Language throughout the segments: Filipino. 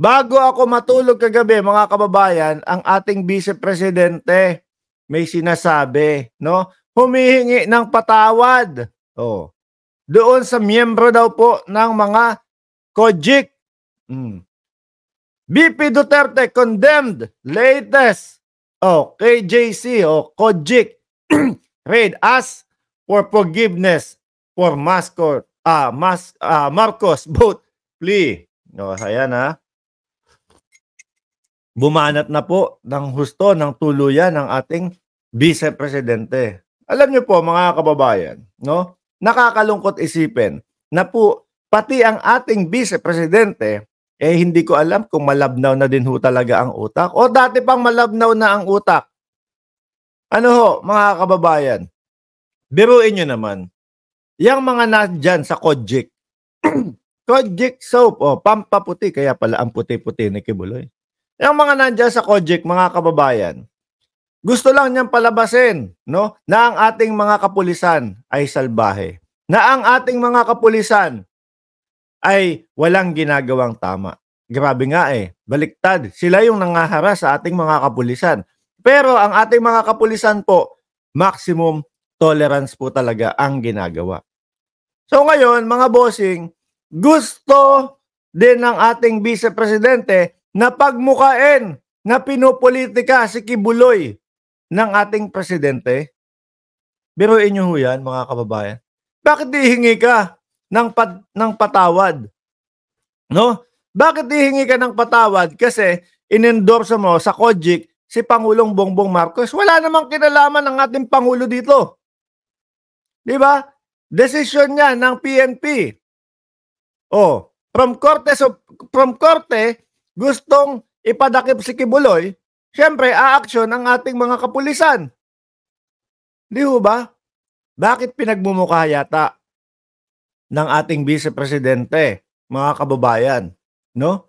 Bago ako matulog kagabi, mga kababayan, ang ating Vice Presidente may sinasabi, no? Humihingi ng patawad. Oh, doon sa miyembro daw po ng mga COJIC. VP Duterte condemned latest KJC o COJIC raid, ask for forgiveness for Marcos vote plea. No, ayan ha. Bumanat na po ng husto ng tuluyan ng ating Vice Presidente. Alam niyo po mga kababayan, no? Nakakalungkot isipin na po pati ang ating Vice Presidente hindi ko alam kung malabnaw na din ho talaga ang utak o dati pang malabnaw na ang utak. Ano ho mga kababayan? Biruin niyo naman. Yang mga nandyan sa COJIC. COJIC soap, pampaputi, kaya pala ang puti-puti ni Kibuloy. Yung mga nandyan sa COJIC, mga kababayan, gusto lang niyang palabasin, no, na ang ating mga kapulisan ay salbahe. Na ang ating mga kapulisan ay walang ginagawang tama. Grabe nga baliktad. Sila yung nangahara sa ating mga kapulisan. Pero ang ating mga kapulisan po, maximum tolerance po talaga ang ginagawa. So ngayon, mga bossing, gusto din ng ating Vice Presidente na pagmukain na pinupolitika si Kibuloy ng ating presidente. Biruin niyo ho yan, mga kababayan. Bakit hihingi ka ng patawad? No? Bakit hihingi ka ng patawad? Kasi inendorso mo sa COJIC si Pangulong Bongbong Marcos. Wala namang kinalaman ng ating Pangulo dito. Di ba? Desisyon niya ng PNP. From korte, gustong ipadakip si Kibuloy, syempre, aaksyon ang ating mga kapulisan. Di ho ba? Bakit pinagmumukha yata ng ating Vice Presidente, mga kababayan, no?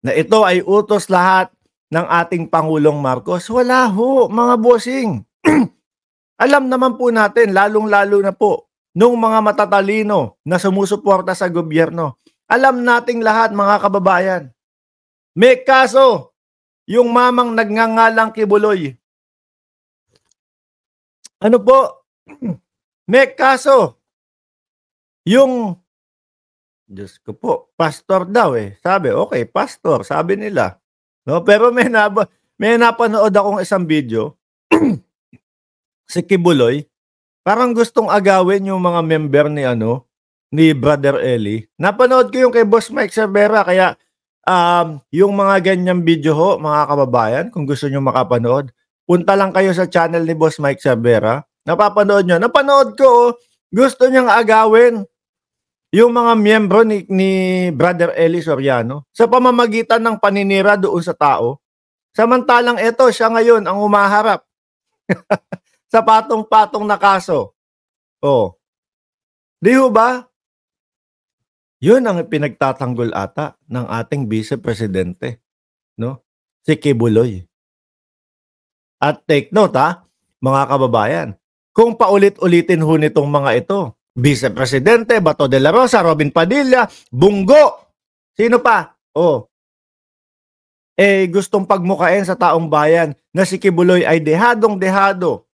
Na ito ay utos lahat ng ating Pangulong Marcos? Wala ho, mga bossing. Alam naman po natin, lalong-lalo na po, nung mga matatalino na sumusuporta sa gobyerno. Alam nating lahat, mga kababayan. May kaso, yung mamang nagngangalang Kibuloy. Ano po? May kaso. Yung, Diyos ko po, pastor daw Sabi, okay, pastor, sabi nila. No? Pero may napanood akong isang video, si Kibuloy, parang gustong agawin yung mga member ni Brother Eli. Napanood ko yung kay Boss Mike Cervera, kaya yung mga ganyang video ho, mga kababayan, kung gusto nyo makapanood, punta lang kayo sa channel ni Boss Mike Cervera. Napapanood nyo. Napanood ko, gusto niyang agawin yung mga miyembro ni Brother Eli Soriano sa pamamagitan ng paninira doon sa tao. Samantalang ito, siya ngayon ang umaharap sa patong-patong na kaso. Di ho ba? Yun ang pinagtatanggol ata ng ating Vice Presidente, no? Si Kibuloy. At take note mga kababayan, kung paulit-ulitin ho nitong mga ito, Vice Presidente, Bato de la Rosa, Robin Padilla, Bungo, sino pa? Gustong pagmukain sa taong bayan na si Kibuloy ay dehadong-dehado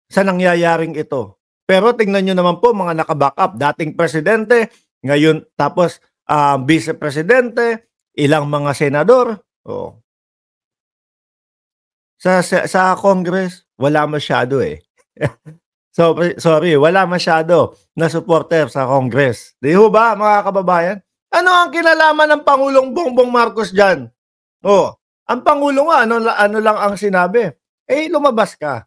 sa nangyayaring ito. Pero tingnan nyo naman po mga nakaback up, dating presidente, ngayon tapos Vice Presidente, ilang mga senador. Sa Congress, wala masyado So, sorry, wala masyado na supporter sa Congress. Di ho ba, mga kababayan? Ano ang kinalaman ng Pangulong Bongbong Marcos dyan? Ang Pangulo nga, ano lang ang sinabi? Lumabas ka.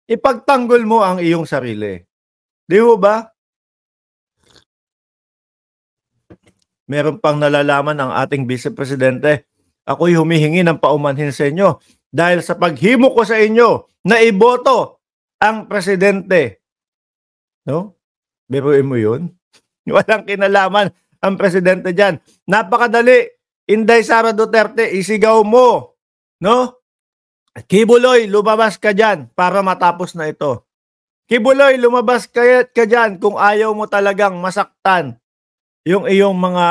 Ipagtanggol mo ang iyong sarili. Di ho ba? Meron pang nalalaman ang ating Vice Presidente. Ako'y humihingi ng paumanhin sa inyo dahil sa paghimo ko sa inyo na iboto ang presidente. No? Biruin mo yun? Walang kinalaman ang presidente dyan. Napakadali. Inday Sara Duterte, isigaw mo. No? Kibuloy, lumabas ka dyan para matapos na ito. Kibuloy, lumabas ka dyan kung ayaw mo talagang masaktan yung iyong mga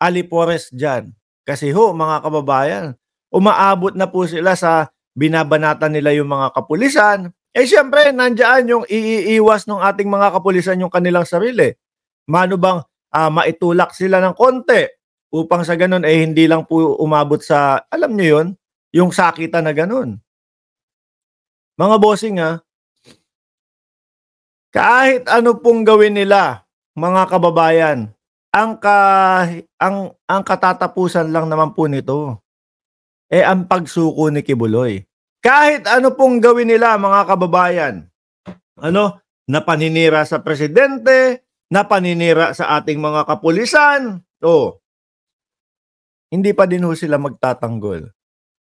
alipores diyan. Kasi ho, mga kababayan, umaabot na po sila sa binabanatan nila yung mga kapulisan. Eh, siyempre nandiyan yung iiwas ng ating mga kapulisan yung kanilang sarili. Mano bang, maitulak sila ng konti upang sa gano'n, eh, hindi lang po umabot sa alam niyo 'yun, yung sakitan na gano'n. Mga bossing, kahit ano pong gawin nila, mga kababayan, ang katatapusan lang naman po nito, eh, ang pagsuko ni Kibuloy. Kahit ano pong gawin nila, mga kababayan, ano, na paninira sa presidente, na paninira sa ating mga kapulisan, oh, hindi pa din ho sila magtatanggol.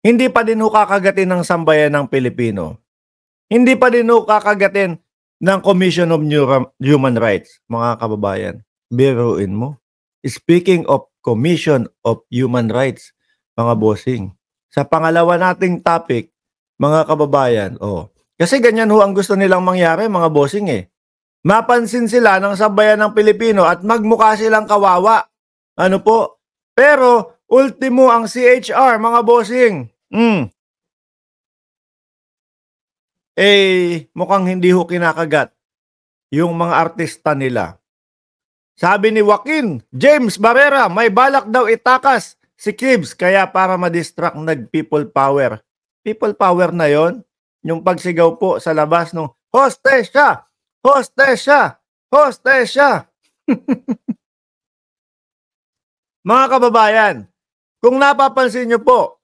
Hindi pa din ho kakagatin ng sambayan ng Pilipino. Hindi pa din ho kakagatin ng Commission of Human Rights, mga kababayan. Biruin mo. Speaking of Commission of Human Rights, mga bossing, sa pangalawa nating topic, mga kababayan, kasi ganyan ho ang gusto nilang mangyari, mga bossing, eh. Mapansin sila ng sambayan ng Pilipino at magmukha silang kawawa. Ano po? Pero ultimo ang CHR, mga bossing. Mukhang hindi ho kinakagat yung mga artista nila. Sabi ni Joaquin James Barrera, may balak daw itakas si Kibs kaya para ma-distract nag-people power. People power na yon, yung pagsigaw po sa labas ng hostesya, hostesya, hostesya. Mga kababayan, kung napapansin nyo po,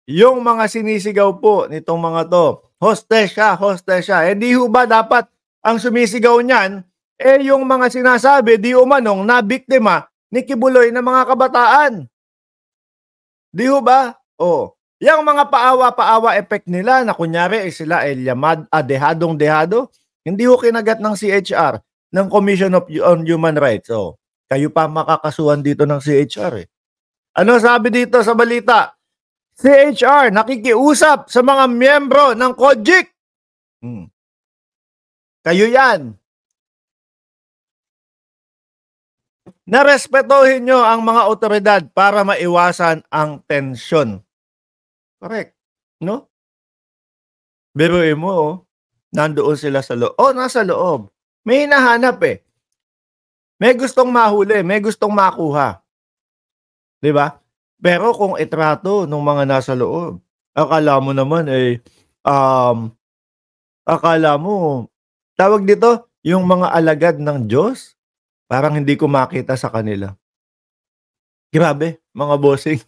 yung mga sinisigaw po nitong mga to, hostesya, hostesya, di ho ba dapat ang sumisigaw niyan, yung mga sinasabi, di umanong na biktima ni Kibuloy na mga kabataan. Di ho ba? Yung mga paawa-paawa effect nila na kunyari sila ay dehadong-dehado, hindi ho kinagat ng CHR, ng Commission on Human Rights. Kayo pa makakasuhan dito ng CHR, eh. Ano sabi dito sa balita? CHR nakikiusap sa mga miyembro ng COGIC. Kayo yan. Narespetohin nyo ang mga otoridad para maiwasan ang tensyon. Correct. No? Biruin mo, nandoon sila sa loob. Nasa loob. May hinahanap, eh. May gustong mahuli, may gustong makuha. 'Di ba? Pero kung itrato ng mga nasa loob, akala mo naman, akala mo, tawag dito, yung mga alagad ng Diyos, parang hindi ko makita sa kanila. Grabe, mga bossing.